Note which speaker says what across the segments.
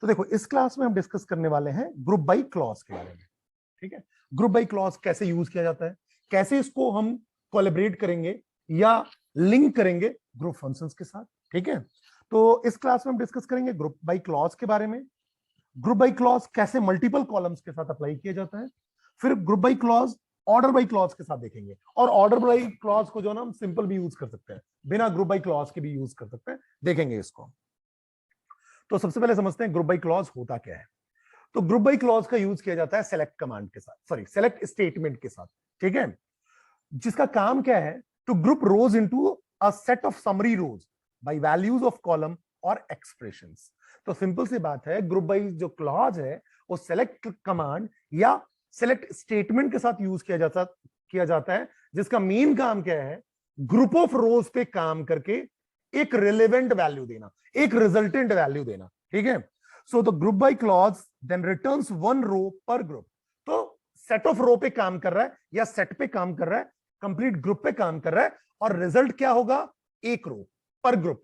Speaker 1: तो देखो इस क्लास में हम डिस्कस करने वाले हैं ग्रुप बाई क्लॉज के बारे में। ठीक है, ग्रुप बाई क्लॉज कैसे यूज किया जाता है, कैसे इसको हम कोलैबोरेट करेंगे या लिंक करेंगे ग्रुप फंक्शंस के साथ। ठीक है, तो इस क्लास में हम डिस्कस करेंगे ग्रुप बाई क्लॉज के बारे में, ग्रुप बाई क्लॉज कैसे मल्टीपल कॉलम्स के साथ अप्लाई किया जाता है, फिर group by clause order by clause के साथ देखेंगे। और ऑर्डर बाई क्लॉज को जो ना हम सिंपल भी यूज कर सकते हैं, बिना ग्रुप बाई क्लॉज के भी यूज कर सकते हैं, देखेंगे इसको। तो सबसे पहले समझते हैं ग्रुप बाई क्लॉज होता क्या है। तो ग्रुप बाई क्लॉज का यूज किया जाता है सेलेक्ट कमांड के साथ, सॉरी सेलेक्ट स्टेटमेंट के साथ। ठीक है, जिसका काम क्या है, to group rows into a set of summary rows by values of column और एक्सप्रेशंस। तो सिंपल सी बात है, ग्रुप बाई जो क्लॉज है वो सेलेक्ट कमांड या सेलेक्ट स्टेटमेंट के साथ यूज किया जाता है, जिसका मेन काम क्या है, ग्रुप ऑफ रोज पे काम करके एक रिलेवेंट वैल्यू देना, एक रिजल्टेंट वैल्यू देना। ठीक है, so the group by clause then returns one row per group. तो सेट ऑफ रो पे काम कर रहा है या सेट पे काम कर रहा है, कंप्लीट ग्रुप पे काम कर रहा है, और रिजल्ट क्या होगा, एक रो पर ग्रुप।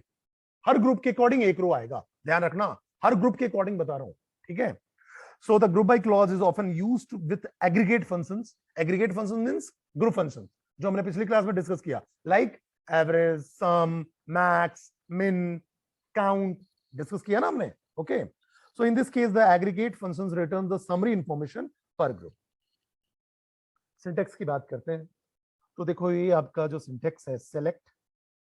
Speaker 1: हर ग्रुप के अकॉर्डिंग एक रो आएगा, ध्यान रखना, हर ग्रुप के अकॉर्डिंग बता रहा हूं। ठीक है, so the group by clause is often used with aggregate functions. Aggregate function means group function, जो हमने पिछली क्लास में डिस्कस किया, लाइक एवरेज, सम, मैक्स, मिन, काउंट, डिस्कस किया ना हमने। Okay, so in this case the aggregate functions return the summary information पर ग्रुप। सिंटेक्स की बात करते हैं, तो देखो ये आपका जो सिंटेक्स है, सेलेक्ट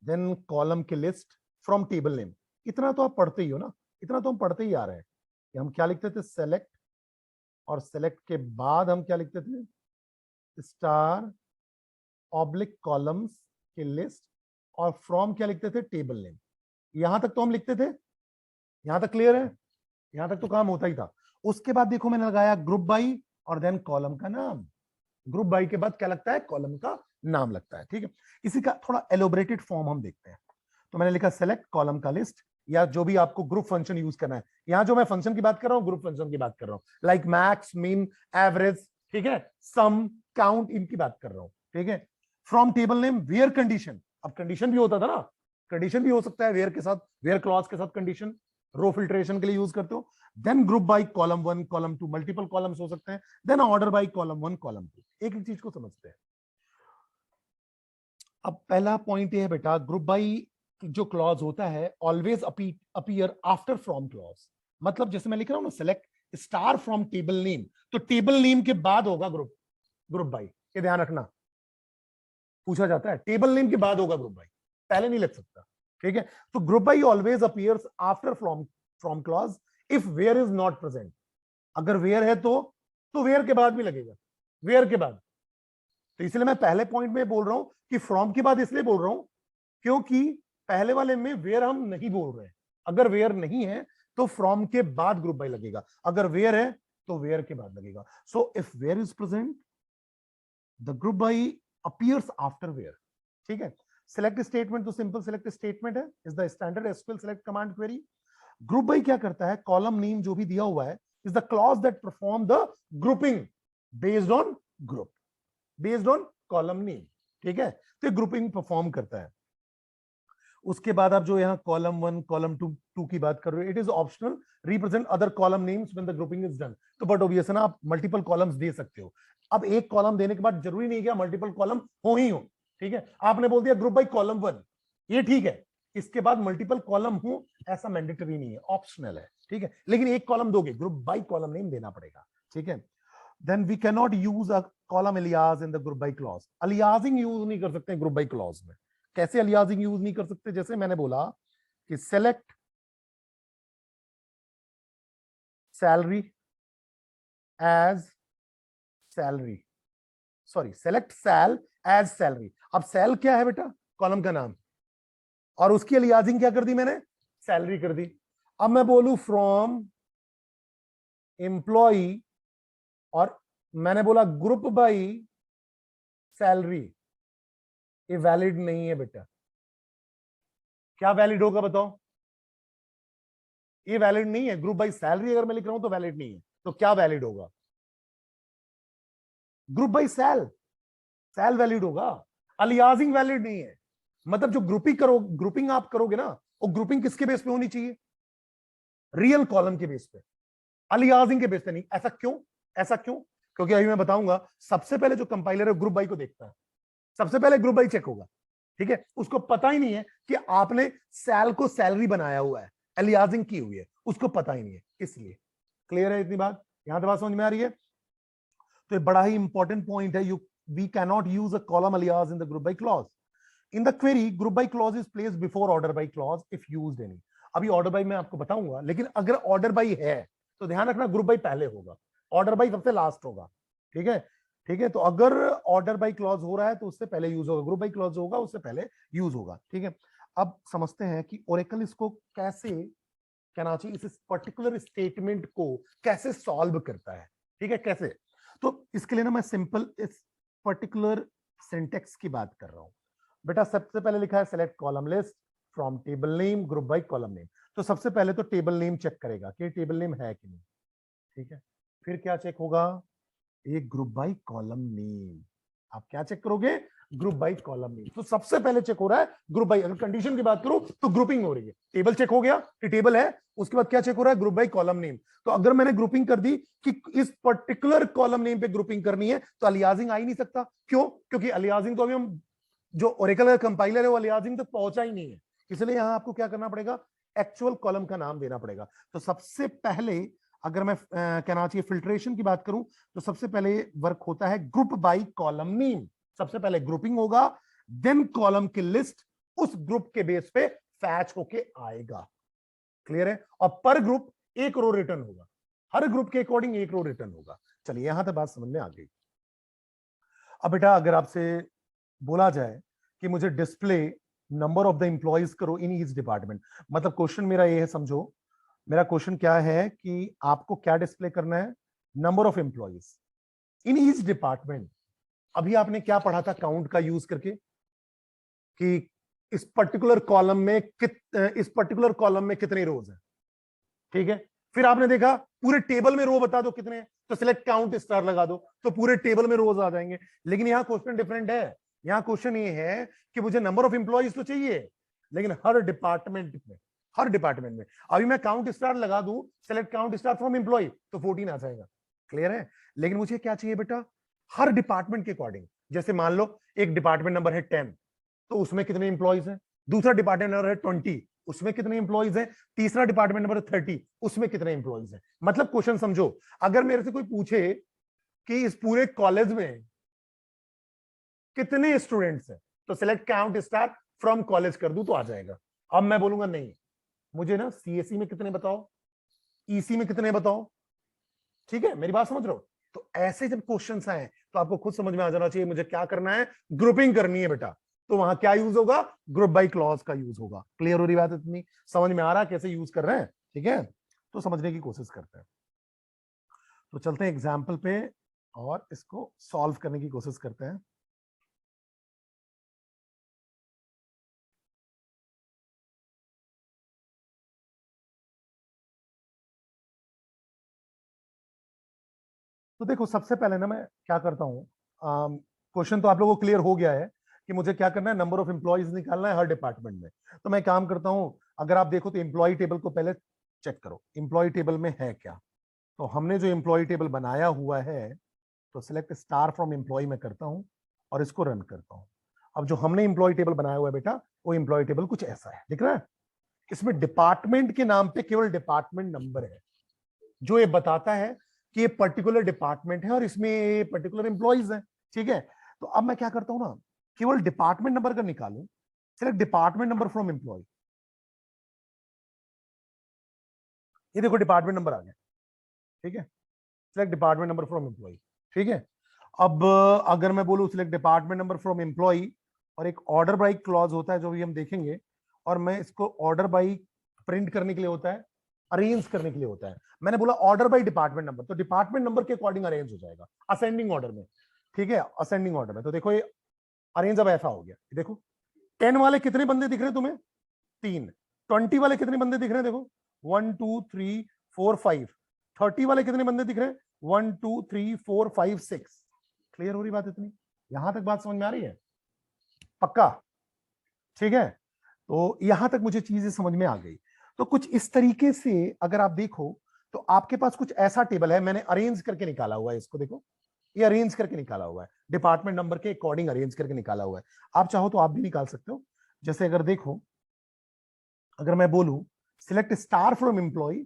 Speaker 1: देन कॉलम की लिस्ट फ्रॉम टेबल नेम। इतना तो आप पढ़ते ही हो ना, इतना तो हम पढ़ते ही आ रहे हैं कि हम क्या लिखते थे, सेलेक्ट, और सेलेक्ट के बाद हम क्या लिखते थे, स्टार ऑब्लिक कॉलम्स की लिस्ट, और फ्रॉम क्या लिखते थे, टेबल नेम। यहां तक तो हम लिखते थे, यहां तक क्लियर है, यहां तक तो काम होता ही था। उसके बाद देखो मैंने लगाया ग्रुप बाई और देन कॉलम का नाम। ग्रुप बाई के बाद क्या लगता है, कॉलम का नाम लगता है। ठीक है, इसी का थोड़ा एलोबरेटेड फॉर्म हम देखते हैं। तो मैंने लिखा सेलेक्ट कॉलम का लिस्ट, या जो भी आपको ग्रुप फंक्शन यूज करना है। यहां जो मैं फंक्शन की बात कर रहा हूं, ग्रुप फंक्शन की बात कर रहा हूं, लाइक मैक्स, मीन, एवरेज, ठीक है, सम, काउंट, इनकी बात कर रहा हूं। ठीक है, from table name where condition. अब कंडीशन भी होता था ना, कंडीशन भी हो सकता है वेयर के साथ, वेयर क्लॉज के साथ कंडीशन रो फिल्ट्रेशन के लिए यूज करते हो। Then group by column 1, column 2, multiple columns हो सकते हैं। Then order by column 1, column 2। एक एक चीज को समझते हैं। अब पहला पॉइंट ये है बेटा, ग्रुप बाई जो क्लॉज होता है always appear after from clause. मतलब जैसे मैं लिख रहा हूं ना, select star from table name, तो टेबल नेम के बाद होगा ग्रुप बाई। ये ध्यान रखना, पूछा जाता है, टेबल नेम के बाद होगा ग्रुप बाई, पहले नहीं लग सकता। ठीक है, तो group by always appears after from clause if where is not present. अगर वेयर है तो वेयर के बाद भी लगेगा, वेयर के बाद। तो इसलिए मैं पहले पॉइंट में बोल रहा हूं कि फ्रॉम के बाद इसलिए बोल रहा हूं क्योंकि पहले वाले में वेयर हम नहीं बोल रहे हैं। अगर वेयर नहीं है तो फ्रॉम के बाद ग्रुप बाई लगेगा, अगर वेयर है तो वेयर के बाद लगेगा। So if where is present the group by appears after where. ठीक है, सेलेक्ट स्टेटमेंट तो सिंपल सेलेक्ट स्टेटमेंट है, is the standard SQL select command query. Group by क्या करता है, कॉलम नेम जो भी दिया हुआ है is the clause that perform the grouping based on group, based on column name. ठीक है, तो ग्रुपिंग परफॉर्म करता है। उसके बाद आप जो यहाँ कॉलम 1, कॉलम 2 की बात कर रहे हो, it is optional, represent other column names when the grouping is done. तो बट ऑब्वियस है ना, आप मल्टीपल कॉलम्स दे सकते हो। अब एक कॉलम देने के बाद जरूरी नहीं कि मल्टीपल कॉलम हो ही हो। ठीक है, आपने बोल दिया ग्रुप बाई कॉलम 1, ये ठीक है, इसके बाद मल्टीपल कॉलम हो ऐसा मैंडेटरी नहीं है, ऑप्शनल है। ठीक है, लेकिन एक कॉलम दोगे, ग्रुप बाई कॉलम नेम देना पड़ेगा। ठीक है, then we cannot use a column alias in the group by clause। Aliasing use नहीं कर सकते ग्रुप बाई क्लॉज में। कैसे अलियासिंग यूज नहीं कर सकते, जैसे मैंने बोला कि select salary as salary, sorry select sal as salary. अब सैल क्या है बेटा, कॉलम का नाम, और उसकी अलियासिंग क्या कर दी मैंने, सैलरी कर दी। अब मैं बोलू फ्रॉम एम्प्लॉई, और मैंने बोला ग्रुप बाई सैलरी, ये वैलिड नहीं है बेटा। क्या वैलिड होगा बताओ, ये वैलिड नहीं है। ग्रुप बाई सैलरी अगर मैं लिख रहा हूं तो वैलिड नहीं है, तो क्या वैलिड होगा, ग्रुप बाई सैल वैलिड होगा, अलियासिंग वैलिड नहीं है। मतलब जो ग्रुपिंग आप करोगे ना, वो ग्रुपिंग किसके बेस पे होनी चाहिए, रियल कॉलम के बेस पे, अलियासिंग के बेस पे नहीं। ऐसा क्यों? ऐसा क्यों? क्योंकि अभी मैं बताऊंगा। सबसे पहले जो कंपाइलर है ग्रुप बाई को देखता है, सबसे पहले ग्रुप बाई चेक होगा, ठीक है। उसको पता ही नहीं है कि आपने सैल को सैलरी बनाया हुआ है, अलियासिंग की हुई है, उसको पता ही नहीं है। इसलिए क्लियर है इतनी बात? यहां तक बात समझ में आ रही है? तो ये बड़ा ही इंपॉर्टेंट पॉइंट है। You we cannot use a column alias in the group by clause. In the query group by clause is placed before order by clause if used any. अभी ऑर्डर बाई मैं आपको बताऊंगा, लेकिन अगर order by है तो ध्यान रखना ग्रुप बाई पहले होगा, ऑर्डर बाई सबसे लास्ट होगा, ठीक है। ठीक है, तो अगर ऑर्डर बाई क्लॉज हो रहा है तो उससे पहले यूज होगा, ग्रुप बाई क्लॉज होगा उससे पहले यूज होगा, ठीक है। अब समझते हैं कि ओरेकल इसको कैसे, कहना चाहिए, इस पर्टिकुलर स्टेटमेंट को कैसे सॉल्व करता है, ठीक है, कैसे। तो इसके लिए ना मैं सिंपल इस पर्टिकुलर सिंटेक्स की बात कर रहा हूं। बेटा सबसे पहले लिखा है select column list from table name group by column name. तो सबसे पहले तो टेबल नेम चेक करेगा कि टेबल नेम है कि नहीं, ठीक है। फिर क्या चेक होगा? ये ग्रुप बाई कॉलम नेम। आप क्या चेक करोगे? Group by column name. तो सबसे पहले चेक हो रहा है ग्रुप बाई। अगर कंडीशन की बात करूं तो ग्रुपिंग हो रही है, टेबल चेक हो गया कि टेबल है, उसके बाद क्या चेक हो रहा है? Group by column name. तो अगर मैंने ग्रुपिंग कर दी कि इस पर्टिकुलर कॉलम नेम पे ग्रुपिंग करनी है तो अलियासिंग आ ही नहीं सकता। क्यों? क्योंकि अलियासिंग तो अभी हम, जो ओरेकल का कंपाइलर है वो अलियासिंग तक पहुंचा ही नहीं है, इसलिए यहां आपको क्या करना पड़ेगा? एक्चुअल कॉलम का नाम देना पड़ेगा। तो सबसे पहले अगर मैं कहना चाहिए फिल्ट्रेशन की बात करूं तो सबसे पहले वर्क होता है ग्रुप बाई कॉलम नेम। सबसे पहले ग्रुपिंग होगा, देन कॉलम की लिस्ट उस ग्रुप के बेस पे फैच होके आएगा। क्लियर है? और पर ग्रुप एक रो रिटर्न होगा, हर ग्रुप के अकॉर्डिंग एक रो रिटर्न होगा। चलिए यहां तक बात समझ में आ गई। अब बेटा अगर आपसे बोला जाए कि मुझे display number of the employees करो इन ईच डिपार्टमेंट, मतलब क्वेश्चन मेरा ये है, समझो मेरा क्वेश्चन क्या है कि आपको क्या डिस्प्ले करना है? Number of employees in each department. अभी आपने क्या पढ़ा था काउंट का यूज करके कि इस पर्टिकुलर कॉलम में इस पर्टिकुलर कॉलम में कितने रोज हैं, ठीक है। फिर आपने देखा पूरे टेबल में रो बता दो कितने हैं, तो सिलेक्ट काउंट स्टार लगा दो तो पूरे टेबल में रोज आ जाएंगे। लेकिन यहां क्वेश्चन डिफरेंट है। यहां क्वेश्चन ये है कि मुझे नंबर ऑफ एम्प्लॉइज तो चाहिए, लेकिन हर डिपार्टमेंट में, हर डिपार्टमेंट में। अभी मैं काउंट स्टार लगा दूं, select count star from employ, तो 14 आ जाएगा। क्लियर है? लेकिन मुझे क्या चाहिए बेटा? हर डिपार्टमेंट के अकॉर्डिंग। जैसे मान लो एक डिपार्टमेंट नंबर है 10, तो उसमें कितने इंप्लॉइज हैं? दूसरा डिपार्टमेंट नंबर है 20, उसमें कितने इंप्लॉइज हैं? तीसरा डिपार्टमेंट नंबर 30, उसमें कितने इंप्लॉइज हैं? मतलब क्वेश्चन समझो, अगर मेरे से कोई पूछे कि इस पूरे कॉलेज में कितने स्टूडेंट्स हैं, तो select count star from college कर दूं तो आ जाएगा। अब मैं बोलूंगा नहीं, मुझे ना सीएससी में कितने बताओ, ईसी में कितने बताओ, ठीक है, मेरी बात समझ रहे हो? तो ऐसे जब क्वेश्चंस आए तो आपको खुद समझ में आ जाना चाहिए मुझे क्या करना है, ग्रुपिंग करनी है बेटा। तो वहां क्या यूज होगा? ग्रुप बाई क्लॉज का यूज होगा। क्लियर हो रही बात? इतनी समझ में आ रहा है कैसे यूज कर रहे हैं? ठीक है, तो समझने की कोशिश करते हैं। तो चलते हैं एग्जाम्पल पे और इसको सॉल्व करने की कोशिश करते हैं। तो देखो सबसे पहले ना मैं क्या करता हूँ, क्वेश्चन तो आप लोगों को क्लियर हो गया है कि मुझे क्या करना है, नंबर ऑफ एम्प्लॉइज निकालना है हर डिपार्टमेंट में। तो मैं काम करता हूँ, अगर आप देखो तो एम्प्लॉय टेबल को पहले चेक करो, एम्प्लॉय टेबल में है क्या। तो हमने जो एम्प्लॉय टेबल बनाया हुआ है, तो सिलेक्ट स्टार फ्रॉम एम्प्लॉय में करता हूं और इसको रन करता हूं। अब जो हमने एम्प्लॉय टेबल बनाया हुआ है बेटा, वो एम्प्लॉय टेबल कुछ ऐसा है, दिख रहा है? इसमें डिपार्टमेंट के नाम पे केवल डिपार्टमेंट नंबर है, जो ये बताता है कि ये पर्टिकुलर डिपार्टमेंट है और इसमें ये पर्टिकुलर एम्प्लॉइज है, ठीक है। तो अब मैं क्या करता हूं ना, केवल डिपार्टमेंट नंबर का निकालूं, select department number from employ. ये देखो डिपार्टमेंट नंबर आ गया, ठीक है। Select department number from employ, ठीक है। अब अगर मैं बोलूं select department number from employ, और एक ऑर्डर बाई क्लॉज होता है जो भी हम देखेंगे, और मैं इसको ऑर्डर बाई प्रिंट करने के लिए होता है, अरेंज करने के लिए होता है। मैंने बोला ऑर्डर बाई डिपार्टमेंट नंबर, तो डिपार्टमेंट नंबर के अकॉर्डिंग अरेंज हो जाएगा असेंडिंग ऑर्डर में, ठीक है, असेंडिंग ऑर्डर में। तो देखो ये अरेंज अब ऐसा हो गया, देखो 10 वाले कितने बंदे दिख रहे हैं तुम्हें? 3। 20 वाले कितने बंदे दिख रहे हैं? देखो 1 2 3 4 5। 30 वाले कितने बंदे दिख रहे हैं? 1 2 3 4 5 6। क्लियर हो रही बात इतनी? यहां तक बात समझ में आ रही है? पक्का? ठीक है, तो यहां तक मुझे चीजें समझ में आ गई। तो कुछ इस तरीके से अगर आप देखो तो आपके पास कुछ ऐसा टेबल है, मैंने अरेंज करके निकाला हुआ है इसको, देखो ये अरेंज करके निकाला हुआ है, डिपार्टमेंट नंबर के अकॉर्डिंग अरेंज करके निकाला हुआ है। आप चाहो तो आप भी निकाल सकते हो। जैसे अगर देखो, अगर मैं बोलूं सिलेक्ट स्टार फ्रॉम एम्प्लॉय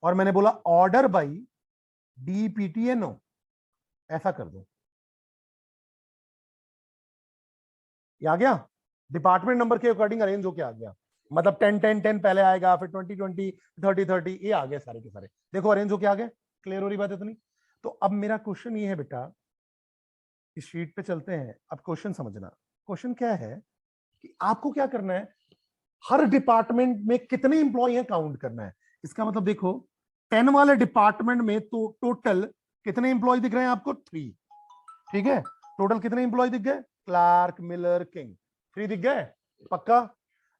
Speaker 1: और मैंने बोला ऑर्डर बाई DPTNO, ऐसा कर दो, ये आ गया, डिपार्टमेंट नंबर के अकॉर्डिंग अरेंज होके आ गया। मतलब 10 10 10 पहले आएगा, फिर 20 20 30 30, ये आ गए सारे के सारे, देखो अरेंज होके आ गए। क्लियर हो रही बात है इतनी? तो अब मेरा क्वेश्चन ये है बेटा, इस शीट पे चलते हैं, अब क्वेश्चन समझना। क्वेश्चन क्या है कि आपको क्या करना है, हर डिपार्टमेंट में कितने इंप्लॉय हैं काउंट करना है। इसका मतलब देखो 10 वाले डिपार्टमेंट में तो टोटल कितने इंप्लॉय दिख रहे हैं आपको? 3। ठीक है, टोटल कितने इंप्लॉय दिख गए? क्लार्क, मिलर, किंग, 3 दिख गए, पक्का।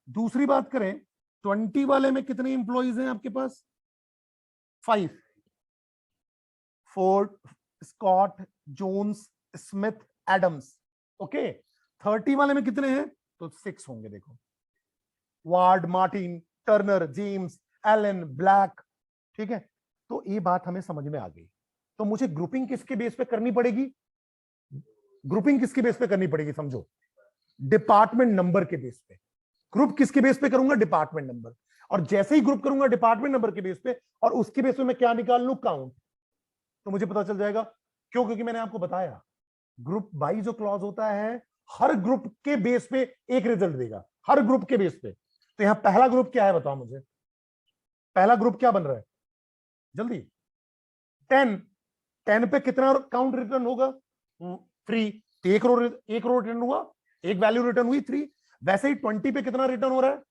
Speaker 1: दूसरी बात करें 20 वाले में कितने इंप्लॉयज हैं आपके पास? 5, Ford, Scott, Jones, Smith, Adams. Okay, 30 वाले में कितने हैं? तो 6 होंगे, देखो Ward, Martin, Turner, James, Allen, Blake. ठीक है, तो ये बात हमें समझ में आ गई। तो मुझे ग्रुपिंग किसके बेस पे करनी पड़ेगी? ग्रुपिंग किसके बेस पे करनी पड़ेगी? समझो, डिपार्टमेंट नंबर के बेस पे। ग्रुप किसके बेस पे करूंगा? Department number. और जैसे ही ग्रुप करूंगा डिपार्टमेंट नंबर के बेस पे, और उसके बेस पे मैं क्या निकाल लूं? काउंट। तो मुझे पता चल जाएगा। क्यों? क्योंकि मैंने आपको बताया ग्रुप बाई जो क्लॉज होता है, हर ग्रुप के बेस पे एक रिजल्ट देगा, हर ग्रुप के बेस पे। तो यहां पहला ग्रुप क्या है बताओ मुझे? पहला ग्रुप क्या बन रहा है जल्दी? 10। 10 पे कितना काउंट रिटर्न होगा? 3। एक रो रिटर्न हुआ, एक वैल्यू रिटर्न हुई 3। वैसे ही 20 पे कितना रिटर्न हो रहा है?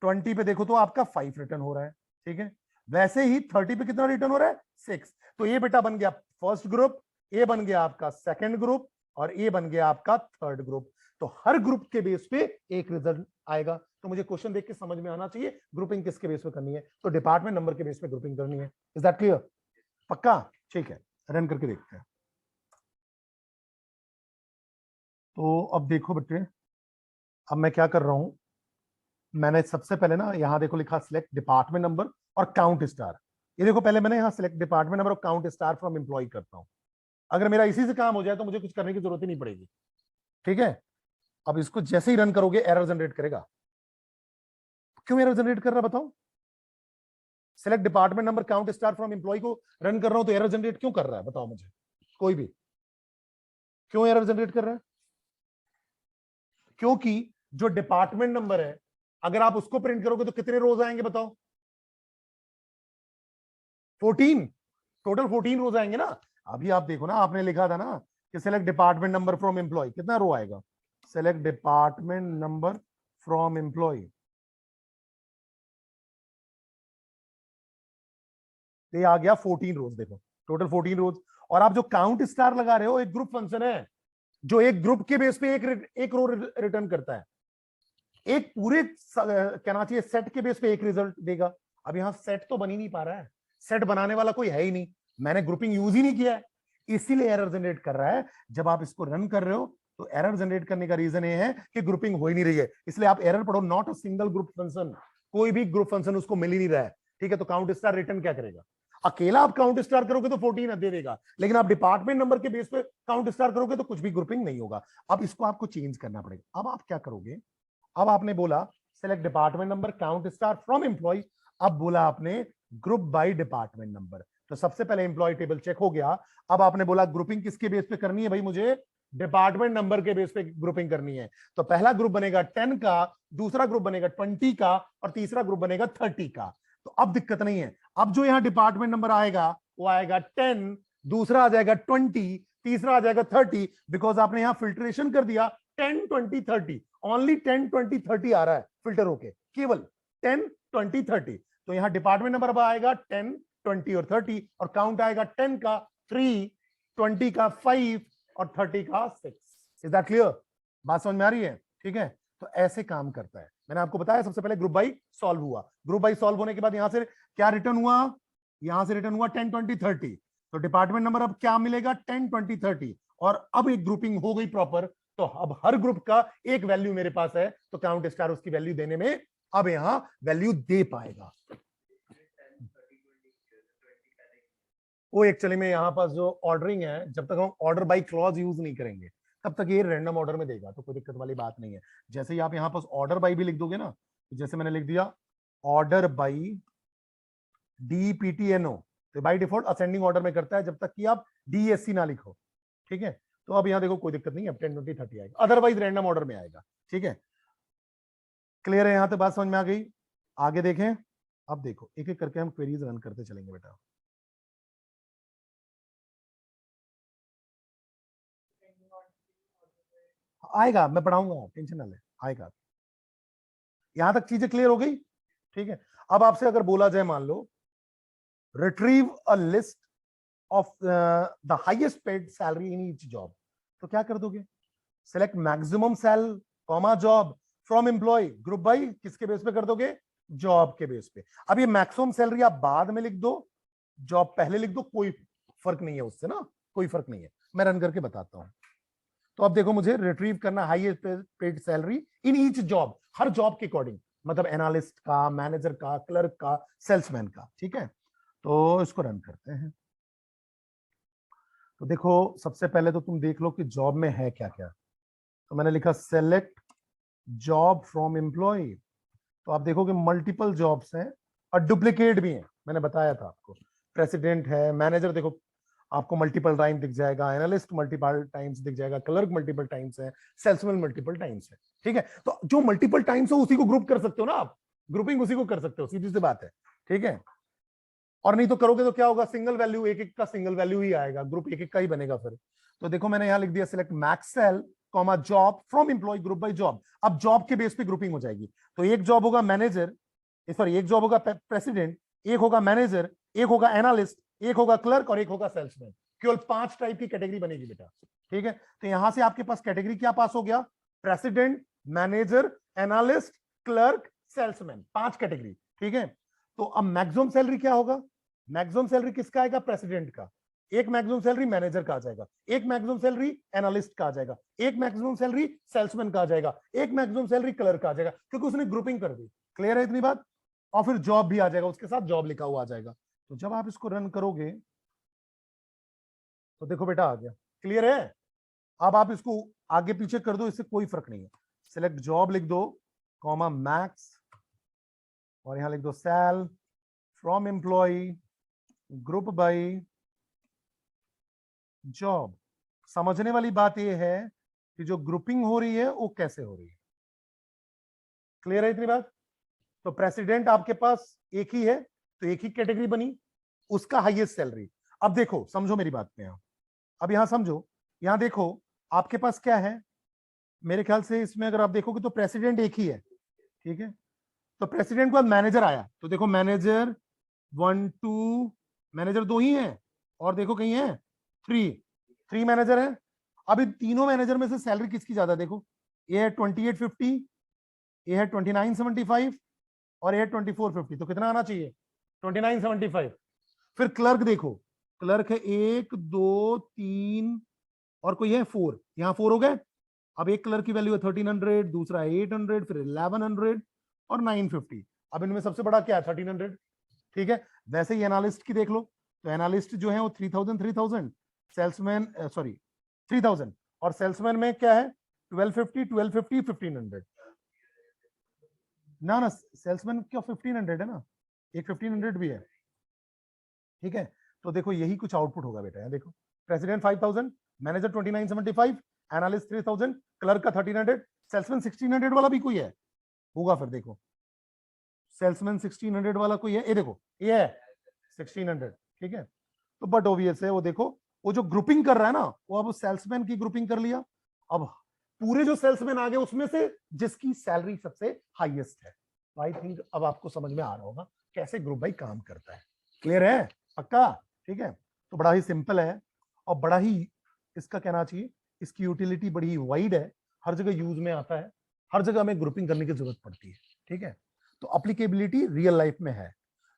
Speaker 1: 20 पे देखो तो आपका 5 रिटर्न हो रहा है। ठीक है, वैसे ही 30 पे कितना रिटर्न हो रहा है? 6। तो ये बेटा बन गया फर्स्ट ग्रुप, ये बन गया आपका सेकंड ग्रुप, और ये बन गया आपका थर्ड ग्रुप। तो हर ग्रुप के बेस पे एक रिजल्ट आएगा। तो मुझे क्वेश्चन देख के समझ में आना चाहिए ग्रुपिंग किसके बेस पे करनी है। तो डिपार्टमेंट नंबर के बेस पे ग्रुपिंग करनी है। Is that clear? पक्का? ठीक है, रन करके देखते हैं। तो अब देखो बेटे, अब मैं क्या कर रहा हूं, मैंने सबसे पहले ना यहां देखो लिखा सिलेक्ट डिपार्टमेंट नंबर और काउंट स्टार। ये देखो पहले मैंने यहां सिलेक्ट डिपार्टमेंट नंबर और काउंट स्टार फ्रॉम एम्प्लॉय करता हूं। अगर मेरा इसी से काम हो जाए तो मुझे कुछ करने की जरूरत ही नहीं पड़ेगी। ठीक है, अब इसको जैसे ही रन करोगे एरर जनरेट करेगा। क्यों एरर जनरेट कर रहा है बताओ? Select department number count star from employ को रन कर रहा हूं तो एरर जनरेट क्यों कर रहा है बताओ मुझे, कोई भी। क्यों एरर जनरेट कर रहा है? क्योंकि जो डिपार्टमेंट नंबर है, अगर आप उसको प्रिंट करोगे तो कितने रोज आएंगे बताओ? 14। टोटल 14 रोज आएंगे ना। अभी आप देखो ना, आपने लिखा था ना कि select department number from employ, कितना रो आएगा? Select department number from employ, ये आ गया 14 रोज, देखो टोटल 14 रोज। और आप जो काउंट स्टार लगा रहे हो, एक ग्रुप फंक्शन है जो एक ग्रुप के बेस पे एक रो रिटर्न करता है, एक पूरे कहना चाहिए सेट के बेस पे एक रिजल्ट देगा। अब यहां सेट तो बन ही नहीं पा रहा है, सेट बनाने वाला कोई है ही नहीं, मैंने ग्रुपिंग यूज ही नहीं किया है, इसीलिए एरर जनरेट कर रहा है। जब आप इसको रन कर रहे हो तो एरर जनरेट करने का रीजन ये है कि ग्रुपिंग हो ही नहीं रही है। इसलिए आप एरर पढ़ो, not a single group function, कोई भी ग्रुप फंक्शन उसको मिल ही नहीं रहा है। ठीक है, तो काउंट स्टार रिटर्न क्या करेगा? अकेला आप काउंट स्टार करोगे तो 14 दे देगा, लेकिन आप डिपार्टमेंट नंबर के बेस पे काउंट स्टार करोगे तो कुछ भी ग्रुपिंग नहीं होगा। अब इसको आपको चेंज करना पड़ेगा। अब आप क्या करोगे? अब आपने बोला select department number count star from employ, अब बोला आपने ग्रुप बाय डिपार्टमेंट नंबर। तो सबसे पहले एम्प्लॉय टेबल चेक हो गया। अब आपने बोला ग्रुपिंग किसके बेस पे करनी है भाई? मुझे डिपार्टमेंट नंबर के बेस पे ग्रुपिंग करनी है। तो पहला ग्रुप बनेगा 10 का, दूसरा ग्रुप बनेगा 20 का, और तीसरा ग्रुप बनेगा 30 का। तो अब दिक्कत नहीं है, अब जो यहां डिपार्टमेंट नंबर आएगा वो आएगा 10, दूसरा आ जाएगा 20, तीसरा आ जाएगा 30, बिकॉज आपने यहां फिल्ट्रेशन कर दिया 10 20 30, ओनली 10 20 30 आ रहा है फिल्टर होके, केवल 10 20 30। तो यहां डिपार्टमेंट नंबर अब आएगा 10 20 और 30, और काउंट आएगा 10 का 3, 20 का 5 और 30 का 6। Is that clear? बात समझ में आ रही है? ठीक है, तो ऐसे काम करता है। मैंने आपको बताया सबसे पहले ग्रुप बाई सॉल्व हुआ, ग्रुप बाई सॉल्व होने के बाद यहां से क्या रिटर्न हुआ? यहां से रिटर्न हुआ 10 20 30। तो डिपार्टमेंट नंबर अब क्या मिलेगा? 10 20 30, और अब एक ग्रुपिंग हो गई प्रॉपर। तो अब हर ग्रुप का एक वैल्यू मेरे पास है, तो काउंट स्टार उसकी वैल्यू देने में अब यहां वैल्यू दे पाएगा। वो एक्चुअली में यहाँ पास जो ऑर्डरिंग है, जब तक हम ऑर्डर बाई क्लॉज यूज नहीं करेंगे तब तक ये रैंडम ऑर्डर में देगा, तो कोई दिक्कत वाली बात नहीं है। जैसे ही आप यहाँ पास ऑर्डर बाई भी लिख दोगे ना, जैसे मैंने लिख दिया ऑर्डर बाई DPTNO, तो बाई डिफॉल्ट असेंडिंग ऑर्डर में करता है जब तक कि आप DESC ना लिखो। ठीक है, तो अब यहाँ देखो कोई दिक्कत नहीं है, अब 10 20 30 आएगा, अदरवाइज रैंडम ऑर्डर में आएगा। ठीक है, क्लियर है? यहाँ तक बात समझ में आ गई? आगे देखें। अब देखो एक एक करके हम क्वेरीज रन करते चलेंगे बेटा। आएगा, मैं पढ़ाऊंगा, टेंशन ना ले, आएगा। यहां तक चीजें क्लियर हो गई? ठीक है, अब आपसे अगर बोला जाए, मान लो retrieve a list of the highest paid salary in each job, तो क्या कर दोगे? Select maximum sal comma job from employ group by, किसके बेस पे कर दोगे? जॉब के बेस पे। अब ये मैक्सिमम सैलरी आप बाद में लिख दो, जॉब पहले लिख दो, कोई फर्क नहीं है उससे ना, कोई फर्क नहीं है। मैं रन करके बताता हूं। तो अब देखो मुझे रिट्रीव करना highest paid salary in each job, her job के अकॉर्डिंग, मतलब एनालिस्ट का, मैनेजर का, क्लर्क का, सेल्समैन का। ठीक है, तो इसको रन करते हैं। तो देखो सबसे पहले तो तुम देख लो कि जॉब में है क्या क्या। तो मैंने लिखा सेलेक्ट जॉब फ्रॉम एम्प्लॉय, तो आप देखोगे मल्टीपल जॉब्स हैं और डुप्लीकेट भी हैं, मैंने बताया था आपको। प्रेसिडेंट है, मैनेजर देखो आपको मल्टीपल टाइम दिख जाएगा, एनालिस्ट मल्टीपल टाइम्स दिख जाएगा, क्लर्क मल्टीपल टाइम्स है, सेल्समैन मल्टीपल टाइम्स है। ठीक है, तो जो मल्टीपल टाइम्स हो उसी को ग्रुप कर सकते हो ना आप, ग्रुपिंग उसी को कर सकते हो, सीधी सी बात है। ठीक है, और नहीं तो करोगे तो क्या होगा? सिंगल वैल्यू, एक एक का सिंगल वैल्यू ही आएगा, ग्रुप एक एक का ही बनेगा फिर। तो देखो मैंने यहां लिख दिया select max sal comma job from employ group by job. अब जॉब के बेस पे ग्रुपिंग हो जाएगी। तो एक जॉब होगा मैनेजर, सॉरी एक जॉब होगा प्रेसिडेंट, एक होगा मैनेजर, एक होगा एनालिस्ट, एक होगा क्लर्क और एक होगा सेल्समैन। केवल 5 टाइप की कैटेगरी बनेगी बेटा। ठीक है, तो यहां से आपके पास कैटेगरी क्या पास हो गया? President, manager, analyst, clerk, salesman, 5 category. ठीक है, तो अब मैक्सिमम सैलरी क्या होगा? मैक्सिमम सैलरी किसका आएगा? प्रेसिडेंट का। एक मैक्सिमम सैलरी मैनेजर का आ जाएगा, एक मैक्सिमम सैलरी एनालिस्ट का आ जाएगा, एक मैक्सिमम सैलरी सेल्समैन का आ जाएगा, एक मैक्सिमम सैलरी क्लर्क का आ जाएगा, क्योंकि उसने ग्रुपिंग कर दी। क्लियर है इतनी बात? और फिर जॉब भी आ जाएगा, उसके साथ जॉब लिखा हुआ आ जाएगा। तो जब आप इसको रन करोगे तो देखो बेटा आ गया। क्लियर है? अब आप इसको आगे पीछे कर दो, इससे कोई फर्क नहीं है। सिलेक्ट जॉब लिख दो कॉमा मैक्स, और यहां लिख दो sal from employ group by job. समझने वाली बात यह है कि जो ग्रुपिंग हो रही है वो कैसे हो रही है। क्लियर है इतनी बात? तो प्रेसिडेंट आपके पास एक ही है, तो एक ही कैटेगरी बनी, उसका हाईएस्ट सैलरी। अब देखो समझो मेरी बात में, अब यहां समझो, यहां देखो आपके पास क्या है। मेरे ख्याल से इसमें अगर आप देखोगे तो प्रेसिडेंट एक ही है। ठीक है, तो प्रेसिडेंट के बाद मैनेजर आया, तो देखो मैनेजर 1 2, मैनेजर 2 ही है, और देखो कहीं है 3 मैनेजर है। अब इन तीनों मैनेजर में से सैलरी किसकी ज्यादा? देखो ये है 2850, ये है 2975 और ये है 2450, तो कितना आना चाहिए? 2975। फिर क्लर्क देखो, क्लर्क है 1 2 3 और कोई है 4, यहां 4 हो गए। अब एक क्लर्क की वैल्यू है 1300, दूसरा है 800, फिर 1100 और 950। अब इनमें सबसे बड़ा क्या है? 1300। ठीक है, वैसे ही एनालिस्ट की देख लो, तो एनालिस्ट जो है वो 3000 3000, सेल्समैन सॉरी 3000, और सेल्समैन में क्या है? 1250 1250 1500। ना सेल्समैन क्या 1500 है ना, एक 1500 भी है। ठीक है, तो देखो यही कुछ आउटपुट होगा बेटा। देखो प्रेसिडेंट 5000, मैनेजर 2975, एनालिस्ट 3000, क्लर्क का 1300, सेल्समैन 1600 वाला भी कोई है होगा। फिर देखो सेल्समैन 1600 वाला कोई है, ये देखो ये है 1600। ठीक है, तो बट ऑब्वियस है, वो देखो वो जो ग्रुपिंग कर रहा है ना, वो अब सेल्समैन की ग्रुपिंग कर लिया। अब पूरे जो सेल्समैन आ गए उसमें से जिसकी सैलरी सबसे हाईएस्ट है। तो आई थिंक अब आपको समझ में आ रहा होगा कैसे ग्रुप बाई काम करता है। क्लियर है? पक्का? ठीक है, तो बड़ा ही सिंपल है और बड़ा ही इसका कहना चाहिए इसकी यूटिलिटी बड़ी ही वाइड है, हर जगह यूज में आता है, हर जगह हमें ग्रुपिंग करने की जरूरत पड़ती है। ठीक है, तो अप्लीकेबिलिटी रियल लाइफ में है।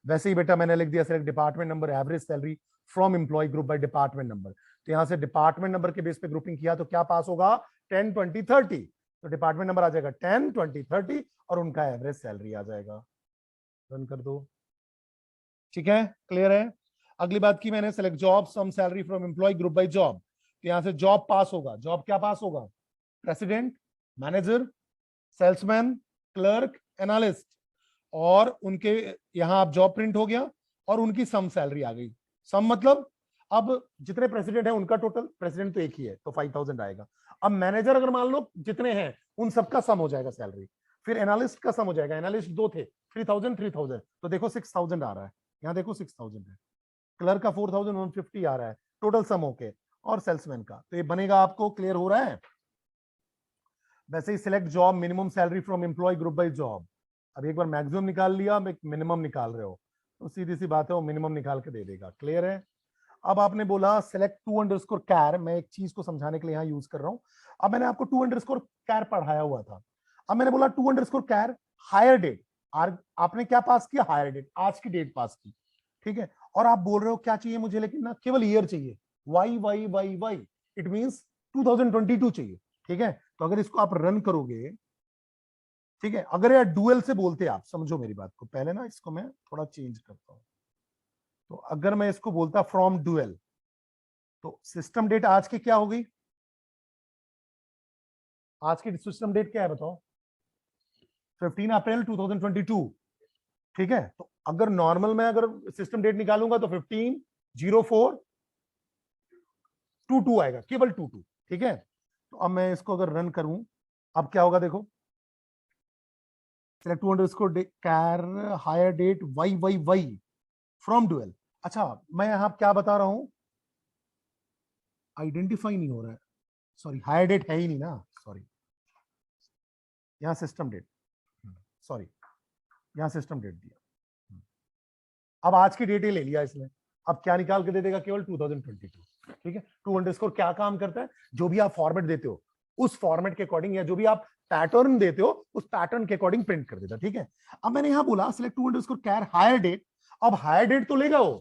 Speaker 1: वैसे ही बेटा मैंने लिख दिया select department number average salary from employ group by department number, तो यहां से डिपार्टमेंट नंबर के बेस पे ग्रुपिंग किया तो क्या पास होगा? 10 20 30। तो डिपार्टमेंट नंबर आ जाएगा 10 20 30 और उनका एवरेज सैलरी आ जाएगा। रन कर दो, ठीक है, क्लियर है। अगली बात की मैंने, select job sum salary from employ group by job. तो यहां से जॉब पास होगा। जॉब क्या पास होगा? President, manager, salesman, clerk, analyst, और उनके यहां आप जॉब प्रिंट हो गया और उनकी सम सैलरी आ गई। सम मतलब अब जितने प्रेसिडेंट है उनका टोटल, प्रेसिडेंट तो एक ही है तो 5000 आएगा। अब मैनेजर अगर मान लो जितने हैं उन सबका सम हो जाएगा सैलरी। फिर एनालिस्ट का सम हो जाएगा, एनालिस्ट 2 थे, 3000 3000, तो देखो 6000 आ रहा है, यहाँ देखो 6000 है। क्लर्क का 4150 आ रहा है टोटल सम होके, और सेल्समैन का, तो ये बनेगा आपको, क्लियर हो रहा है। वैसे ही select job minimum salary from employ group by job. अब एक बार मैक्सिमम निकाल लिया, अब एक मिनिमम निकाल रहे हो, तो सीधी सी बात है वो मिनिमम निकाल के दे देगा। क्लियर है। अब आपने बोला सेलेक्ट टू अंडरस्कोर कैर, मैं एक चीज को समझाने के लिए यहां यूज कर रहा हूं। अब मैंने आपको टू अंडरस्कोर कैर पढ़ाया हुआ था। अब मैंने बोला to underscore char hire date, आपने क्या पास किया? हायर डेट, आज की डेट पास की, ठीक है। और आप बोल रहे हो क्या चाहिए मुझे, लेकिन ना केवल ईयर चाहिए, Y Y Y Y, it means 2022 चाहिए, ठीक है। तो अगर इसको आप रन करोगे, ठीक है, अगर यार डुअल से बोलते आप, समझो मेरी बात को, पहले ना इसको मैं थोड़ा चेंज करता हूं। तो अगर मैं इसको बोलता फ्रॉम डुअल, तो सिस्टम डेट आज की क्या हो गई? आज की सिस्टम डेट क्या है बताओ? 15 अप्रैल 2022, ठीक है। तो अगर नॉर्मल में अगर सिस्टम डेट निकालूंगा तो 15/04/22 आएगा, केवल 22, ठीक है। तो अब मैं इसको अगर रन करूं, अब क्या होगा देखो, select to underscore char hire date Y Y Y from dual. अच्छा, मैं यहां क्या बता रहा हूं, आइडेंटिफाई नहीं हो रहा है, सॉरी, हायर डेट है ही नहीं ना, सॉरी, यहां सिस्टम डेट, सॉरी, यहां सिस्टम डेट दिया। अब आज की डेट ही ले लिया इसने, अब क्या निकाल के दे देगा? केवल 2022, ठीक है। टू अंडरस्कोर क्या काम करता है? जो भी आप फॉर्मेट देते हो उस फॉर्मेट के अकॉर्डिंग, या जो भी आप पैटर्न देते हो उस पैटर्न के अकॉर्डिंग प्रिंट कर देता, ठीक है। अब मैंने यहां बोला select to underscore char hire date. अब हायर डेट तो लेगा वो,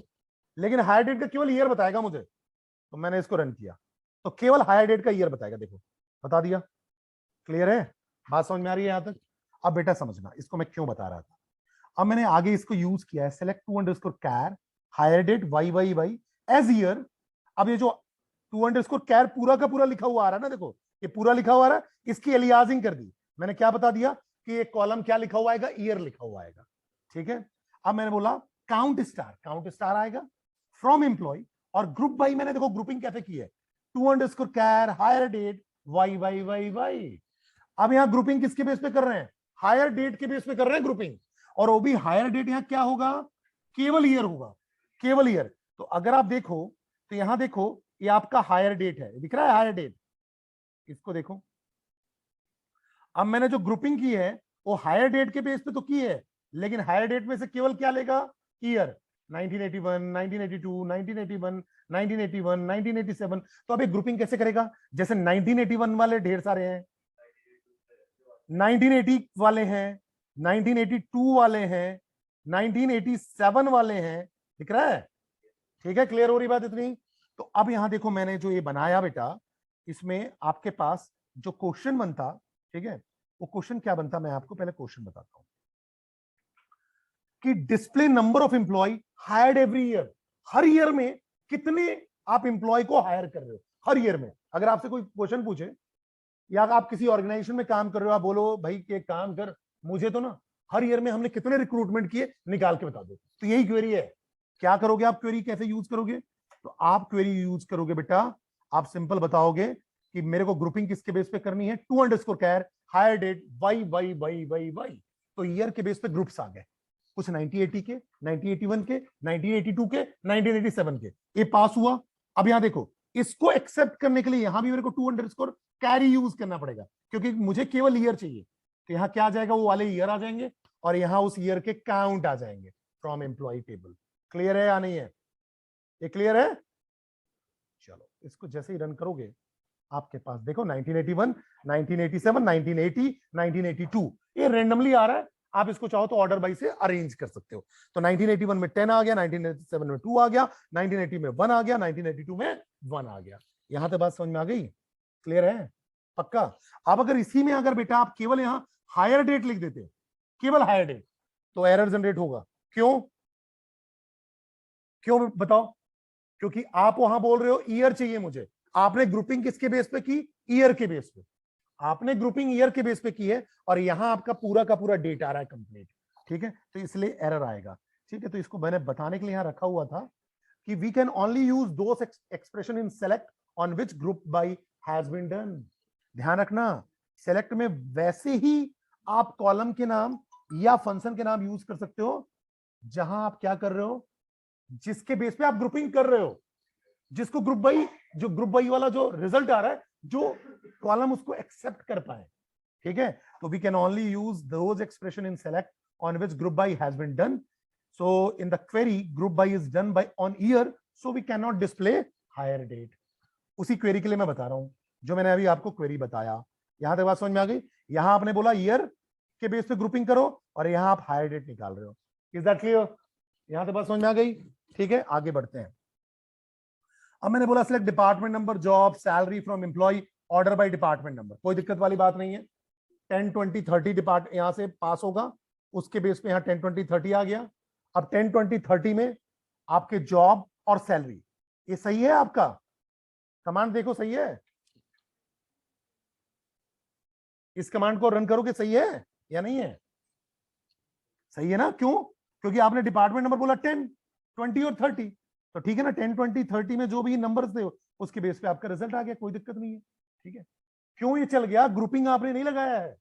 Speaker 1: लेकिन हायर डेट का केवल ईयर बताएगा मुझे। तो मैंने इसको रन किया तो केवल हायर डेट का ईयर बताएगा, देखो बता दिया। क्लियर है? बात समझ में आ रही है यहां तक? अब बेटा समझना इसको मैं क्यों बता रहा था। अब मैंने आगे इसको यूज किया है, select to underscore char hire date Y Y Y as year. अब ये जो टू अंडरस्कोर कैर पूरा का पूरा लिखा हुआ आ रहा है ना, देखो ये पूरा लिखा हुआ आ रहा है, इसकी एलियाजिंग कर दी। मैंने क्या बता दिया कि ये कॉलम क्या लिखा हुआ आएगा? ईयर लिखा हुआ आएगा, ठीक है। अब मैंने बोला काउंट स्टार आएगा फ्रॉम एम्प्लॉय, और ग्रुप बाई मैंने देखो ग्रुपिंग कैसे की है, to underscore char hire date Y Y Y Y. अब यहां ग्रुपिंग किसके बेस पे कर रहे हैं? हायर डेट के बेस पे कर रहे हैं ग्रुपिंग, और वो भी हायर डेट यहां क्या होगा? केवल ईयर होगा, केवल ईयर। तो अगर आप देखो तो यहां देखो ये आपका हायर डेट है, दिख रहा है हायर डेट, इसको देखो। अब मैंने जो ग्रुपिंग की है वो हायर डेट के बेस पे तो की है, लेकिन हायर डेट में से केवल क्या लेगा? ईयर, 1981, 1982, 1981, 1981, 1987। तो अब ये ग्रुपिंग कैसे करेगा? जैसे 1981 वाले ढेर सारे हैं, 1980 वाले हैं, 1982 वाले हैं, 1987 वाले हैं, दिख रहा है? ठीक है, क्लियर हो रही बात इतनी? तो अब यहां देखो मैंने जो ये बनाया बेटा, इसमें आपके पास जो क्वेश्चन बनता, ठीक है, वो क्वेश्चन क्या बनता, मैं आपको पहले क्वेश्चन बताता हूं कि display number of employ hired every year. हर ईयर में कितने आप एम्प्लॉय को हायर कर रहे हो हर ईयर में। अगर आपसे कोई क्वेश्चन पूछे, या आप किसी ऑर्गेनाइजेशन में काम कर रहे हो, आप बोलो भाई कि काम कर, मुझे तो ना हर ईयर में हमने कितने रिक्रूटमेंट किए निकाल के बता दो, तो यही क्वेरी है। क्या करोगे आप? क्वेरी कैसे यूज करोगे? तो आप क्वेरी यूज करोगे बेटा, आप सिंपल बताओगे कि मेरे को ग्रुपिंग किसके बेस पे करनी है, to underscore char hire date Y Y Y Y Y. तो ईयर के बेस पे ग्रुप्स आ गए, कुछ 1980 के, 1981 के, 1982 के, 1987 के, ये पास हुआ। अब यहां देखो, इसको एक्सेप्ट करने के लिए यहां भी मेरे को टू अंडरस्कोर कैरी यूज करना पड़ेगा, क्योंकि मुझे केवल ईयर चाहिए। तो यहां क्या आ जाएगा? वो वाले ईयर आ जाएंगे, और यहां उस ईयर के काउंट आ जाएंगे फ्रॉम एम्प्लॉय टेबल। क्लियर है या नहीं है? ये क्लियर है? चलो इसको जैसे ही रन करोगे, आपके पास देखो 1981, 1987, 1980, 1982, ये रेंडमली आ रहा है। आप इसको चाहो तो ऑर्डर बाई से अरेंज कर सकते हो। तो 1981 में 10 आ गया, 1987 में 2 आ गया, 1980 में 1 आ गया, 1982 में 1 आ गया। यहां तक बात समझ में आ गई? क्लियर है? पक्का? अब अगर इसी में अगर बेटा आप केवल यहां हायर डेट लिख देते, केवल हायर डेट, तो एरर जनरेट होगा। क्यों क्यों बताओ? क्योंकि आप वहां बोल रहे हो ईयर चाहिए मुझे, आपने ग्रुपिंग किसके बेस पे की? ईयर के बेस पे। आपने ग्रुपिंग ईयर के बेस पे की है और यहां आपका पूरा का पूरा डेट आ रहा है कंप्लीट, ठीक है, तो इसलिए एरर आएगा। ठीक है, तो इसको मैंने बताने के लिए यहां रखा हुआ था कि we can only use those expression in select on which group by has been done. ध्यान रखना, सेलेक्ट में वैसे ही आप कॉलम के नाम या फंक्शन के नाम यूज कर सकते हो जहां आप क्या कर रहे हो, जिसके बेस पे आप ग्रुपिंग कर रहे हो, जिसको ग्रुप बाई, जो ग्रुप बाई वाला जो रिजल्ट आ रहा है, जो कॉलम उसको एक्सेप्ट कर पाए। ठीक है, तो we can only use those expression in select on which group by has been done. So in the query group by is done by on year, so we can not display hire date. उसी query के लिए मैं बता रहा हूं जो मैंने अभी आपको क्वेरी बताया। यहां तक बात समझ में आ गई? यहां आपने बोला ईयर के बेस पे ग्रुपिंग करो और यहां आप हायर डेट निकाल रहे हो। Is that clear? यहां तक बात समझ में आ गई? ठीक है, आगे बढ़ते हैं। अब मैंने बोला select department number, job, salary from employ, order by department number. कोई दिक्कत वाली बात नहीं है। 10, 20, 30 डिपार्ट यहां से पास होगा, उसके बेस पे यहां 10, 20, 30 आ गया। अब 10, 20, 30 में आपके जॉब और सैलरी, ये सही है? आपका कमांड देखो सही है? इस कमांड को रन करोगे सही है या नहीं है? सही है ना? क्यों? क्योंकि आपने डिपार्टमेंट नंबर बोला 10, 20 और 30, तो ठीक है ना, 10, 20, 30 में जो भी नंबर्स थे उसके बेस पे आपका रिजल्ट आ गया, कोई दिक्कत नहीं है। ठीक है, क्यों ये चल गया? ग्रुपिंग आपने नहीं लगाया है,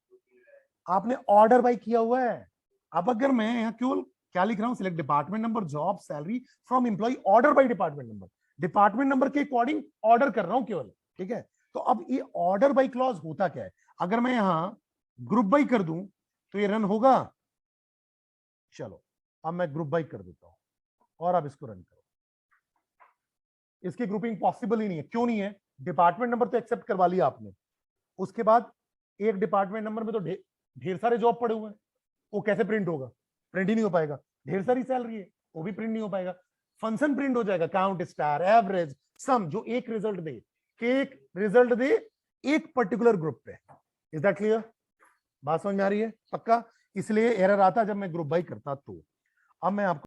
Speaker 1: आपने ऑर्डर बाय किया हुआ है। अब अगर मैं यहाँ केवल क्या लिख रहा हूं, select department number, job, salary from employ, order by department number, department number के अकॉर्डिंग ऑर्डर कर रहा हूं केवल। ठीक है, तो अब ये ऑर्डर बाय क्लॉज होता क्या है? अगर मैं यहां ग्रुप बाय कर दूं तो ये रन होगा? चलो अब मैं ग्रुप बाय कर देता हूं और अब इसको रन करो। इसकी ग्रुपिंग पॉसिबल ही नहीं है। क्यों नहीं है? डिपार्टमेंट नंबर तो एक्सेप्ट करवा लिया आपने, उसके बाद एक डिपार्टमेंट नंबर में तो ढेर सारे जॉब पड़े हुए हैं, वो कैसे प्रिंट होगा? प्रिंट ही नहीं हो पाएगा। ढेर सारी सैलरी है, वो भी प्रिंट नहीं हो पाएगा। फंक्शन प्रिंट हो जाएगा, काउंट, स्टार, एवरेज, सम, जो एक रिजल्ट दे, एक रिजल्ट दे एक पर्टिकुलर ग्रुप पे। Is that clear? बात समझ में आ रही है? पक्का? इसलिए एरर आता जब मैं ग्रुप बाय करता तो। अब मैं आपको